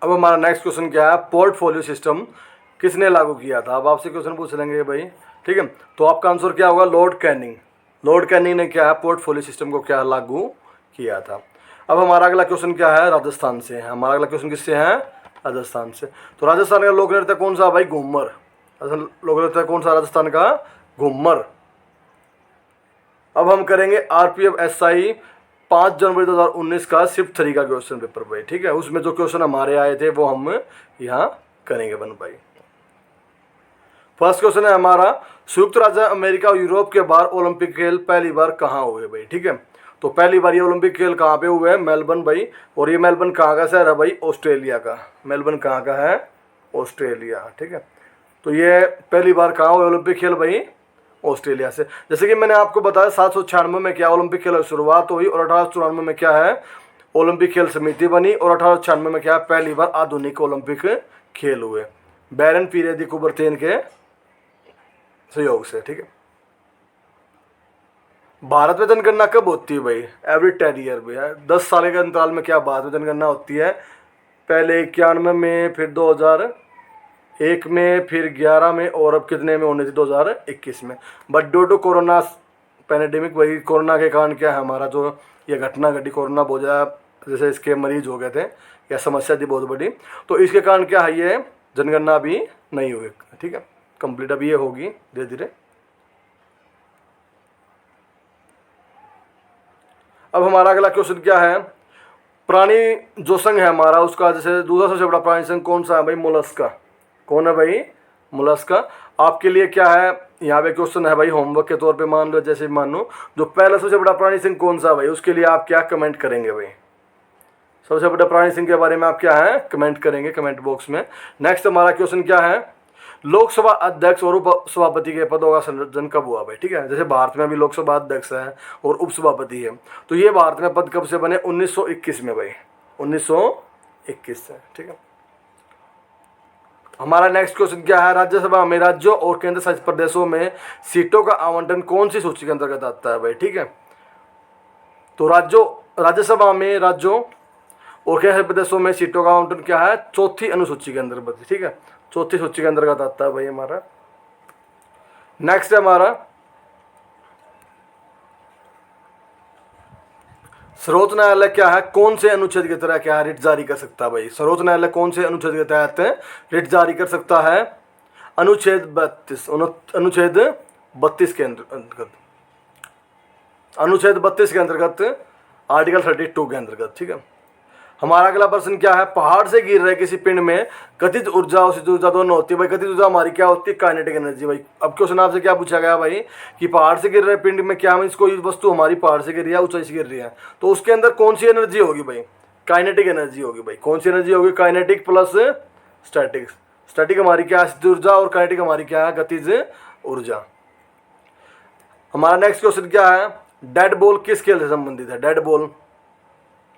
अब हमारा next question क्या है, पोर्टफोलियो सिस्टम किसने लागू किया था। अब आपसे क्वेश्चन पूछ लेंगे भाई, ठीक है। तो आपका आंसर क्या होगा, लॉर्ड कैनिंग। लॉर्ड कैनिंग ने क्या है, पोर्टफोलियो सिस्टम को क्या लागू किया था। अब हमारा अगला क्वेश्चन क्या है, राजस्थान से है। हमारा अगला क्वेश्चन किससे है, राजस्थान से। तो राजस्थान का लोक नृत्य कौन सा भाई, घूमर। लोक नृत्य कौन सा, राजस्थान का घूमर। अब हम करेंगे आरपीएफ एसआई 5 जनवरी 2019 का शिफ्ट 3 का क्वेश्चन पेपर भाई, ठीक है। उसमें जो क्वेश्चन हमारे आए थे वो हम यहाँ करेंगे बन भाई। फर्स्ट क्वेश्चन है हमारा, संयुक्त राज्य अमेरिका और यूरोप के बाहर ओलंपिक खेल पहली बार कहाँ हुए भाई, ठीक है। तो पहली बार ये ओलंपिक खेल कहाँ पे हुए हैं, मेलबर्न भाई। और ये मेलबर्न कहाँ का शहर है भाई, ऑस्ट्रेलिया का। मेलबर्न कहाँ का है, ऑस्ट्रेलिया, ठीक है। तो ये पहली बार कहाँ हुए ओलंपिक खेल भाई, ऑस्ट्रेलिया से। जैसे कि मैंने आपको बताया 796 में क्या ओलंपिक खेल की शुरुआत हुई, और 1894 में क्या है, ओलंपिक खेल समिति बनी, और 1896 में क्या है, पहली बार आधुनिक ओलंपिक खेल हुए बैरन पीरे दी कुबरतेन के सहयोग से, ठीक है। भारत में जनगणना कब होती है भाई, एवरी 10 ईयर भैया, 10 साल के अंतराल में क्या भारत में जनगणना होती है। पहले 91 में, फिर 2001 में, फिर 11 में, और अब कितने में होनी थी, 2021 में। But due to corona pandemic, वही कोरोना के कारण क्या है, हमारा जो ये घटना घटी, कोरोना बहुत ज़्यादा जैसे इसके मरीज हो गए थे, या समस्या थी बहुत बड़ी, तो इसके कारण क्या है, ये जनगणना अभी नहीं हुई, ठीक है। कंप्लीट अभी ये होगी धीरे धीरे। अब हमारा अगला क्वेश्चन क्या है, प्राणी जो संघ है हमारा, उसका जैसे दूसरा सबसे बड़ा प्राणी संघ कौन सा है भाई, मोलस्का। कौन है भाई, मोलस्का। आपके लिए क्या है, यहाँ पे क्वेश्चन है भाई होमवर्क के तौर पे, मान लो जैसे मान लो जो पहला सबसे बड़ा प्राणी संघ कौन सा भाई, उसके लिए आप क्या कमेंट करेंगे भाई। सबसे बड़ा प्राणी संघ के बारे में आप क्या है, कमेंट करेंगे कमेंट बॉक्स में। नेक्स्ट हमारा क्वेश्चन क्या है, लोकसभा अध्यक्ष और उप सभापति के पदों का संयोजन कब हुआ भाई, ठीक है। जैसे भारत में अभी लोकसभा अध्यक्ष है और उप सभापति है, तो ये भारत में पद कब से बने, 1921 में भाई, 1921 से, ठीक है। हमारा नेक्स्ट क्वेश्चन क्या है, राज्यसभा में राज्यों और केंद्र शासित प्रदेशों में सीटों का आवंटन कौन सी सूची के अंतर्गत आता है भाई, ठीक है। तो राज्यसभा में राज्यों और केंद्र शासित प्रदेशों में सीटों का आवंटन क्या है, चौथी अनुसूची के अंतर्गत, ठीक है। चौथी सूची के अंतर्गत आता है भाई हमारा। नेक्स्ट है हमारा, सर्वोच्च न्यायालय क्या है, कौन से अनुच्छेद के तहत क्या है, रिट जारी कर सकता है भाई। सर्वोच्च न्यायालय कौन से अनुच्छेद के तहत रिट जारी कर सकता है, अनुच्छेद 32, अनुच्छेद 32 के अंतर्गत, अनुच्छेद 32 के अंतर्गत, आर्टिकल 32 के अंतर्गत, ठीक है। हमारा अगला प्रश्न क्या है, पहाड़ से गिर रहे किसी पिंड में गतिज ऊर्जा और स्थितिज ऊर्जा दोनों होती है भाई। गतिज ऊर्जा हमारी क्या होती है, काइनेटिक एनर्जी भाई। अब क्वेश्चन आपसे क्या पूछा गया भाई, कि पहाड़ से गिर रहे पिंड में क्या, मीन्स कोई वस्तु हमारी पहाड़ से गिर रही है, ऊंचाई से गिर रही है, तो उसके अंदर कौन सी एनर्जी होगी भाई, काइनेटिक एनर्जी होगी भाई। कौन सी एनर्जी होगी, काइनेटिक प्लस स्टैटिक। स्टैटिक हमारी क्या है, स्थितिज ऊर्जा, और काइनेटिक हमारी क्या है, गतिज ऊर्जा। हमारा नेक्स्ट क्वेश्चन क्या है, डेड बॉल किस खेल से संबंधित है। डेड बॉल,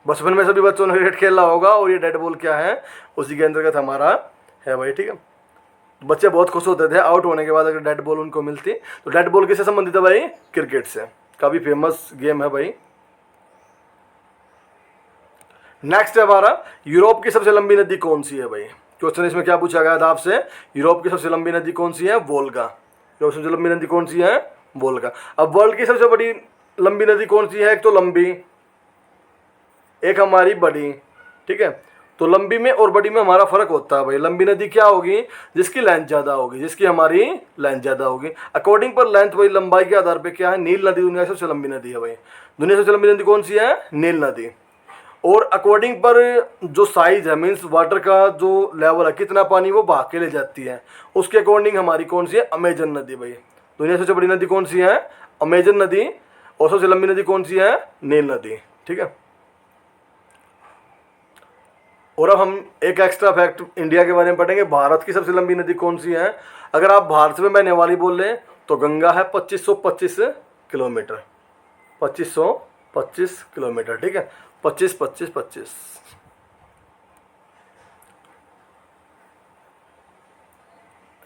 बचपन में सभी बच्चों ने क्रिकेट खेला होगा, और ये डेड बॉल क्या है, उसी के अंतर्गत हमारा है भाई, ठीक है। बच्चे बहुत खुश होते थे आउट होने के बाद अगर डेड बॉल उनको मिलती। तो डेड बॉल किससे संबंधित है भाई, क्रिकेट से, काफी फेमस गेम है भाई। नेक्स्ट है हमारा, यूरोप की सबसे लंबी नदी कौन सी है भाई। क्वेश्चन इसमें क्या पूछा गया था आपसे, यूरोप की सबसे लंबी नदी कौन सी है, वोल्गा। यूरोप की सबसे लंबी नदी कौन सी है, वोल्गा। अब वर्ल्ड की सबसे बड़ी लंबी नदी कौन सी है, एक तो लंबी, एक हमारी बड़ी, ठीक है। तो लंबी में और बड़ी में हमारा फर्क होता है भाई। लंबी नदी क्या होगी, जिसकी लेंथ ज़्यादा होगी, जिसकी हमारी लेंथ ज़्यादा होगी। अकॉर्डिंग पर लेंथ भाई, लंबाई के आधार पे क्या है, नील नदी दुनिया की सबसे लंबी नदी है भाई। दुनिया की सबसे लंबी नदी कौन सी है, नील नदी। और अकॉर्डिंग पर जो साइज है, मीन्स वाटर का जो लेवल है, कितना पानी वो बहा के ले जाती है, उसके अकॉर्डिंग हमारी कौन सी है, अमेजन नदी भाई। दुनिया की सबसे बड़ी नदी कौन सी है, अमेजन नदी। और सबसे लंबी नदी कौन सी है, नील नदी, ठीक है। और अब हम एक एक्स्ट्रा फैक्ट इंडिया के बारे में पढ़ेंगे, भारत की सबसे लंबी नदी कौन सी है। अगर आप भारत में बहने वाली बोल रहे तो गंगा है 2525 किलोमीटर, 2525 किलोमीटर, ठीक है। 25 25 25,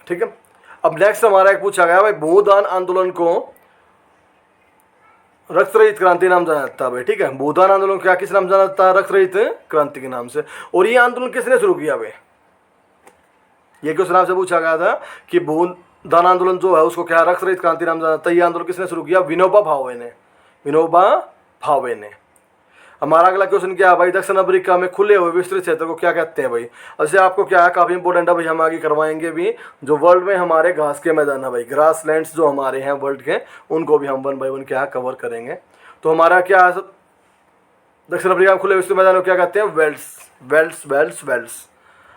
ठीक है। अब नेक्स्ट हमारा एक पूछा गया भाई, भूदान आंदोलन को रक्त रहित क्रांति नाम जाना जाता है भाई, ठीक है। भूदान आंदोलन क्या किस नाम जाना जाता है? रक्त रहित क्रांति के नाम से। और ये आंदोलन किसने शुरू किया भाई? ये क्वेश्चन आपसे पूछा गया था कि भूदान आंदोलन जो है उसको क्या रक्त रहित क्रांति नाम जाना जाता है, ये आंदोलन किसने शुरू किया? विनोबा भावे ने, विनोबा भावे ने। हमारा अगला क्वेश्चन क्या है भाई? दक्षिण अफ्रीका में खुले हुए विस्तृत क्षेत्र को क्या कहते हैं भाई? ऐसे आपको क्या है, काफी इंपॉर्टेंट है भाई, हम आगे करवाएंगे भी। जो वर्ल्ड में हमारे घास के मैदान है भाई, ग्रास लैंड्स जो हमारे हैं वर्ल्ड के, उनको भी हम 1 बाय 1 क्या है कवर करेंगे। तो हमारा क्या है, दक्षिण अफ्रीका में खुले विस्तृत मैदान को क्या कहते हैं? Welds, welds, welds, welds.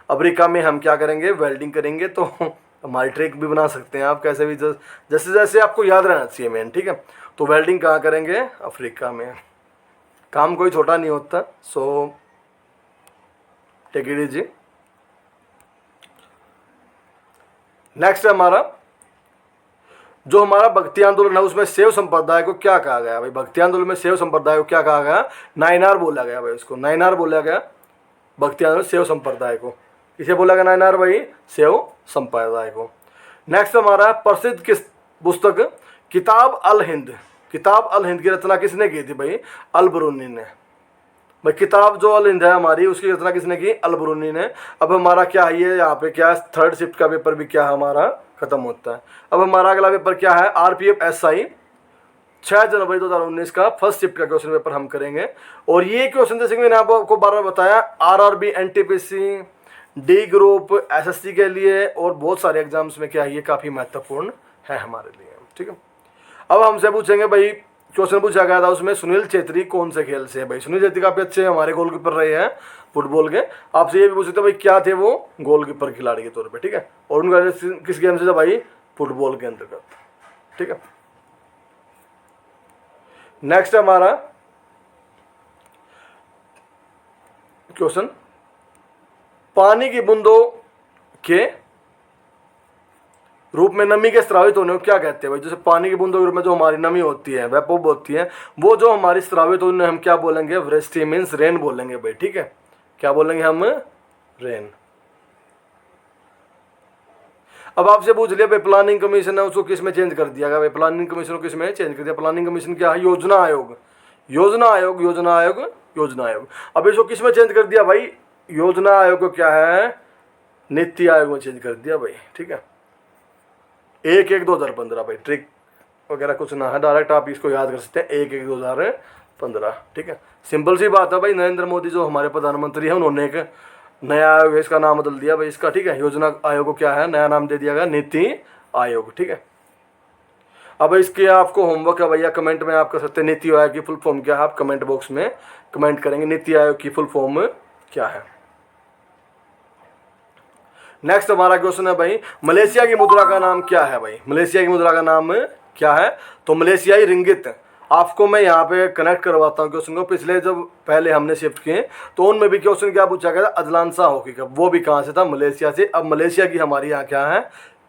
Africa में हम क्या करेंगे? वेल्डिंग करेंगे। तो हमारी ट्रिक भी बना सकते हैं आप कैसे भी, जैसे जैसे आपको याद रहना चाहिए मेन, ठीक है। तो वेल्डिंग कहाँ करेंगे? अफ्रीका में। काम कोई छोटा नहीं होता, so take it easy. Next है हमारा, जो हमारा भक्ति आंदोलन है उसमें शैव संप्रदाय को क्या कहा गया भाई? भक्ति आंदोलन में शैव संप्रदाय को क्या कहा गया? नायनार बोला गया भाई, उसको नायनार बोला गया। भक्ति आंदोलन शैव संप्रदाय को किसे बोला गया? नायनार भाई, शैव संप्रदाय को। नेक्स्ट हमारा प्रसिद्ध किस पुस्तक किताब अल हिंद, किताब अल हिंद की रचना किसने की थी भाई? अल बरूनी ने। भाई किताब जो अल हिंद है हमारी, उसकी रचना किसने की? अल बरूनी ने। अब हमारा क्या है, ये यहाँ पे क्या है, थर्ड शिफ्ट का पेपर भी क्या है हमारा खत्म होता है। अब हमारा अगला पेपर क्या है? आरपीएफ एसआई 6 जनवरी 2019 का फर्स्ट शिफ्ट का क्वेश्चन पेपर हम करेंगे। और ये क्वेश्चन जैसे कि मैंने आपको बार बार बताया, RRB, NTPC, D group, SSC के लिए और बहुत सारे एग्जाम्स में क्या है, ये काफ़ी महत्वपूर्ण है हमारे लिए, ठीक है। अब हमसे पूछेंगे भाई, क्वेश्चन पूछा गया था उसमें, सुनील छेत्री कौन से खेल से है भाई? सुनील छेत्री काफ़ी अच्छे हमारे गोलकीपर रहे हैं फुटबॉल के। आपसे ये भी पूछ सकते भाई क्या थे वो? गोलकीपर खिलाड़ी के तौर पे, ठीक है। और उनका किस गेम से था भाई? फुटबॉल के अंतर्गत, ठीक है। नेक्स्ट हमारा क्वेश्चन, पानी की बूंदों के रूप में नमी के स्रावित होने को क्या कहते हैं भाई? जैसे पानी की बूंदों के रूप में जो हमारी नमी होती है, वेपोर होती है, वो जो हमारी स्रावित होने हम क्या बोलेंगे? वृष्टि मीन्स रेन बोलेंगे भाई, ठीक है। क्या बोलेंगे हम? रेन। अब आपसे पूछ लिया भाई प्लानिंग कमीशन है उसको किस में चेंज कर दिया गया भाई? प्लानिंग कमीशन को किस में चेंज कर दिया? प्लानिंग कमीशन क्या है? योजना आयोग, योजना आयोग, योजना आयोग, योजना आयोग। अब इसको किस में चेंज कर दिया भाई? योजना आयोग को क्या है? नीति आयोग में चेंज कर दिया भाई, ठीक है। 1/1/2015 भाई, ट्रिक वगैरह कुछ ना है, डायरेक्ट आप इसको याद कर सकते हैं 1/1/2015, ठीक है। सिंपल सी बात है भाई, नरेंद्र मोदी जो हमारे प्रधानमंत्री हैं उन्होंने एक नया आयोग है इसका नाम बदल दिया भाई इसका, ठीक है। योजना आयोग को क्या है? नया नाम दे दिया गया नीति आयोग, ठीक है। अब इसके आपको होमवर्क है भैया, कमेंट में आप कर सकते हैं नीति आयोग की फुल फॉर्म क्या है, आप कमेंट बॉक्स में कमेंट करेंगे नीति आयोग की फुल फॉर्म क्या है। नेक्स्ट हमारा क्वेश्चन है भाई, मलेशिया की मुद्रा का नाम क्या है भाई? मलेशिया की मुद्रा का नाम क्या है? तो मलेशियाई रिंगित। आपको मैं यहाँ पे कनेक्ट करवाता हूँ क्वेश्चन को। पिछले जब पहले हमने शिफ्ट किए तो उनमें भी क्वेश्चन क्या पूछा गया था? अजलान शाह हॉकी कप, वो भी कहाँ से था? मलेशिया से। अब मलेशिया की हमारी यहाँ क्या है?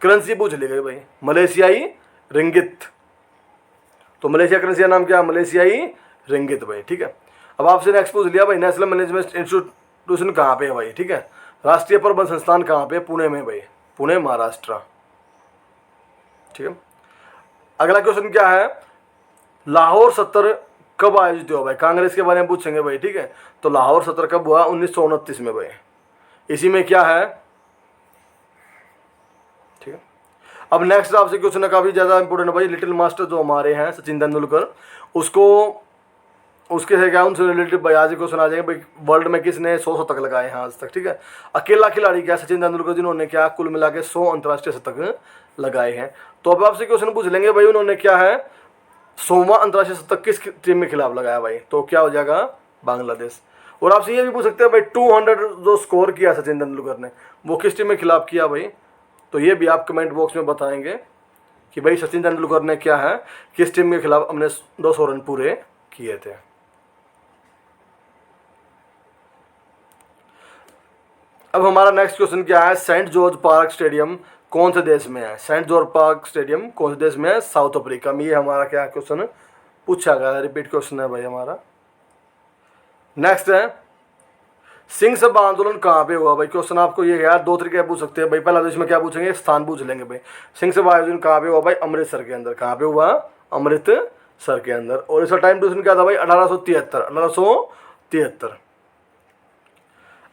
करेंसी पूछ ली गई भाई, मलेशियाई रिंगित। तो मलेशिया करेंसी का नाम क्या है? मलेशियाई रिंगित भाई, ठीक है। अब आपसे नेक्स्ट पूछ लिया भाई, नेशनल मैनेजमेंट इंस्टीट्यूशन कहाँ पे है भाई? ठीक है, राष्ट्रीय प्रबंध संस्थान कहाँ पे? पुणे में भाई, पुणे महाराष्ट्र, ठीक है। अगला क्वेश्चन क्या है? लाहौर सत्र कब आयोजित हुआ भाई? कांग्रेस के बारे में पूछेंगे भाई, ठीक है। तो लाहौर सत्र कब हुआ? 1929 में भाई। इसी में क्या है, ठीक है। अब नेक्स्ट आपसे क्वेश्चन है काफी ज्यादा इंपोर्टेंट भाई, लिटिल मास्टर जो हमारे हैं सचिन तेंदुलकर, उसको उसके से क्या उनसे रिलेटेड भाई आज क्वेश्चन आ जाएंगे भाई, वर्ल्ड में किसने 100 शतक लगाए हैं आज तक, ठीक है। अकेला खिलाड़ी क्या? सचिन तेंदुलकर, जिन्होंने क्या कुल मिला के 100 अंतर्राष्ट्रीय शतक लगाए हैं। तो अब आपसे क्वेश्चन पूछ लेंगे भाई, उन्होंने क्या है 100वां अंतर्राष्ट्रीय शतक किस टीम के खिलाफ लगाया भाई? तो क्या हो जाएगा? बांग्लादेश। और आपसे ये भी पूछ सकते हैं भाई 200 जो स्कोर किया सचिन तेंदुलकर ने, वो किस टीम के खिलाफ किया भाई? तो ये भी आप कमेंट बॉक्स में बताएंगे कि भाई सचिन तेंदुलकर ने क्या है किस टीम के खिलाफ अपने 200 रन पूरे किए थे। अब हमारा नेक्स्ट क्वेश्चन क्या है? सेंट जॉर्ज पार्क स्टेडियम कौन से देश में है? सेंट जॉर्ज पार्क स्टेडियम कौन से देश में है? साउथ अफ्रीका में। ये हमारा क्या क्वेश्चन पूछा गया, रिपीट क्वेश्चन है भाई हमारा। नेक्स्ट है, सिंह सभा आंदोलन कहाँ पे हुआ भाई? क्वेश्चन आपको ये यार 2 तरीके पूछ सकते हैं भाई। पहला तो इसमें क्या पूछेंगे? स्थान पूछ लेंगे भाई। सिंह सभा आयोजन कहाँ पे हुआ भाई? अमृतसर के अंदर। कहाँ पे हुआ? अमृतसर सर के अंदर। और इसका टाइम ड्यूरेशन क्या था भाई 1873।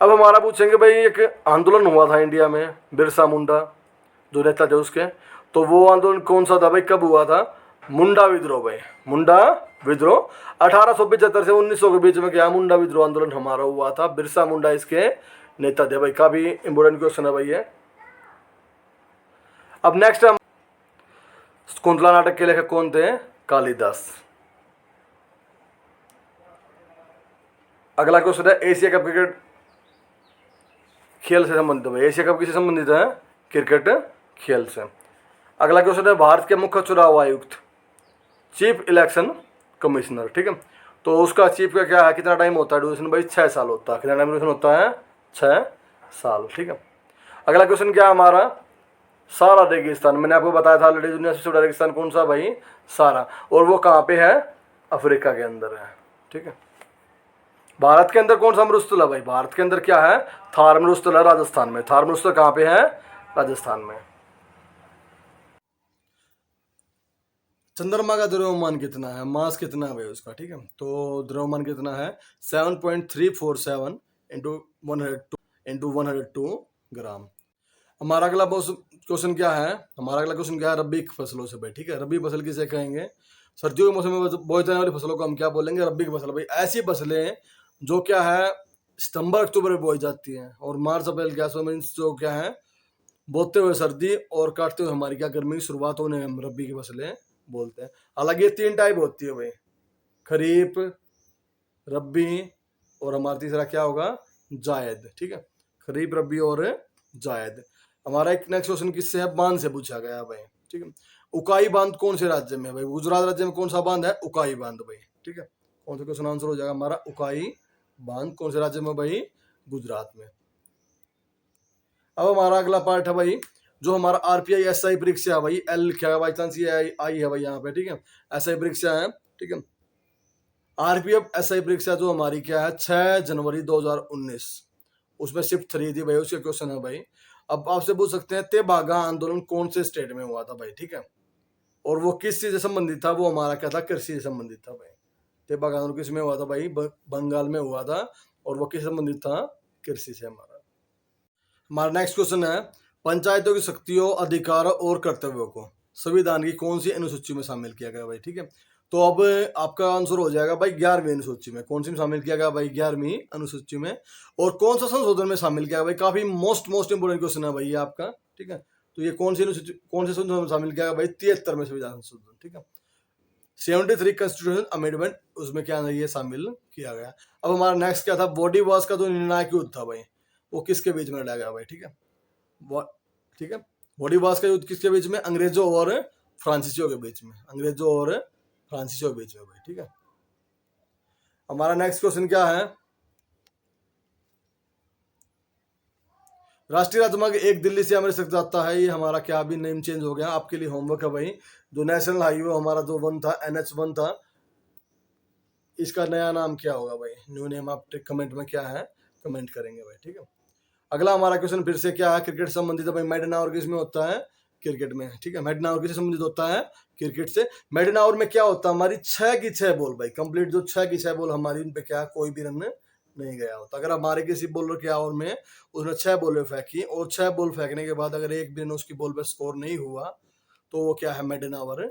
अब हमारा पूछेंगे भाई एक आंदोलन हुआ था इंडिया में, बिरसा मुंडा जो नेता थे उसके, तो वो आंदोलन कौन सा था भाई, कब हुआ था? मुंडा विद्रोह भाई, मुंडा विद्रोह 1875 से 1900 के बीच में क्या मुंडा विद्रोह आंदोलन हमारा हुआ था। बिरसा मुंडा इसके नेता थे भाई। काफी इंपोर्टेंट क्वेश्चन है भाई ये। अब नेक्स्ट हम शकुंतला नाटक के लेखक कौन थे? कालिदास। अगला क्वेश्चन है एशिया कप क्रिकेट खेल से संबंधित है। एशिया कप किससे संबंधित है? क्रिकेट खेल से। अगला क्वेश्चन है भारत के मुख्य चुनाव आयुक्त, चीफ इलेक्शन कमिश्नर, ठीक है। तो उसका चीफ का क्या है, कितना टाइम होता है ड्यूरेशन भाई? 6 साल होता है। कितना टाइम ड्यूरेशन होता है? 6 साल, ठीक है। अगला क्वेश्चन क्या है हमारा? सारा रेगिस्तान, मैंने आपको बताया था ऑलरेडी, दुनिया से छोटा रेगिस्तान कौन सा भाई? सारा। और वो कहाँ पे है? अफ्रीका के अंदर है, ठीक है। भारत के अंदर कौन सा मरुस्थल है भाई? भारत के अंदर क्या है? थार मरुस्थल है, राजस्थान में। थार मरुस्थल कहाँ पे है? राजस्थान में। चंद्रमा का द्रव्यमान कितना है, मास कितना है भाई उसका, ठीक है। तो द्रव्यमान कितना है? 7.347 इंटू 102 ग्राम। हमारा अगला क्वेश्चन क्या है? हमारा अगला क्वेश्चन क्या है? रबी फसलों से भाई, ठीक है। रबी फसल किसे कहेंगे? सर्दियों के मौसम में बोई जाने वाली फसलों को हम क्या बोलेंगे? रबी की फसल भाई। ऐसी फसलें जो क्या है सितंबर अक्टूबर में बोई जाती हैं और मार्च अप्रैल के आसपास में जो क्या है बोते हुए सर्दी और काटते हुए हमारी क्या गर्मी की शुरुआत होने हम रबी की फसलें बोलते हैं। हालांकि ये 3 टाइप होती है भाई, खरीफ, रबी और हमारा तीसरा क्या होगा? जायद, ठीक है। खरीफ, रबी और जायद। हमारा एक नेक्स्ट क्वेश्चन किससे है? बांध से पूछा गया भाई, ठीक है। उकाई बांध कौन से राज्य में है भाई? गुजरात राज्य में कौन सा बांध है? उकाई बांध भाई, ठीक है। कौन सा क्वेश्चन आंसर हो जाएगा हमारा? उकाई बांध कौन से राज्य में भाई? गुजरात में। अब हमारा अगला पार्ट है भाई जो हमारा आरपीआई एसआई परीक्षा है भाई, एल लिखा है बाई चांस ये आई है भाई यहाँ पे, ठीक है। एसआई परीक्षा है, ठीक है। आरपीएफ एसआई परीक्षा जो हमारी क्या है 6 जनवरी 2019, उसमें शिफ्ट 3 थी भाई। उसके क्वेश्चन है भाई। अब आपसे पूछ सकते हैं तेभागा आंदोलन कौन से स्टेट में हुआ था भाई, ठीक है। और वो किस चीज से संबंधित था? वो हमारा क्या था? कृषि से संबंधित था भाई। तेभागा आंदोलन किस में हुआ था भाई? बंगाल में हुआ था। और वो किस संबंधित था? कृषि से। हमारा नेक्स्ट क्वेश्चन है पंचायतों की शक्तियों, अधिकारों और कर्तव्यों को संविधान की कौन सी अनुसूची में शामिल किया गया भाई, ठीक है। तो अब आपका आंसर हो जाएगा भाई 11वीं अनुसूची में। कौन सी में शामिल किया गया भाई? 11वीं अनुसूची में। और कौन सा संशोधन में शामिल किया भाई? काफी मोस्ट इंपोर्टेंट क्वेश्चन है भाई ये आपका, ठीक है। तो ये कौन सी अनुसूची, कौन से संशोधन में शामिल किया गया भाई? 73 में संविधान संशोधन, ठीक है। 73 कॉन्स्टिट्यूशन अमेंडमेंट, उसमें क्या है ये शामिल किया गया। अब हमारा नेक्स्ट क्या था? बॉडी वॉश का जो निर्णायक युद्ध था भाई वो किसके बीच में लड़ा गया भाई, ठीक है। ठीक है। बॉडी वॉश का युद्ध किसके बीच में? अंग्रेजों और फ्रांसीसियों के बीच में। अंग्रेजों और फ्रांसीसियों के बीच में भाई, ठीक है। हमारा नेक्स्ट क्वेश्चन क्या है? राष्ट्रीय राजमार्ग 1 दिल्ली से अमृतसर तक जाता है, ये हमारा क्या अभी नेम चेंज हो गया? आपके लिए होमवर्क है भाई। जो नेशनल हाईवे हमारा जो 1 था, NH1 था, इसका नया नाम क्या होगा भाई? न्यू नेम आप कमेंट में क्या है कमेंट करेंगे भाई, ठीक है। अगला हमारा क्वेश्चन फिर से क्या है? क्रिकेट संबंधित है भाई। मेडन आवर किसमें होता है? क्रिकेट में, ठीक है। मेडन आवर किससे संबंधित होता है? क्रिकेट से। मेडन आवर में क्या होता है? हमारी 6 की 6 बॉल भाई, कंप्लीट जो 6 की 6 बॉल हमारी, उन पे क्या कोई भी रन नहीं गया होता। अगर हमारे किसी बॉलर के ओवर में उसने 6 बॉलें फेंकी और 6 बॉल फेंकने के बाद अगर एक भी रन उसकी बॉल पे स्कोर नहीं हुआ तो वो क्या है? Maiden our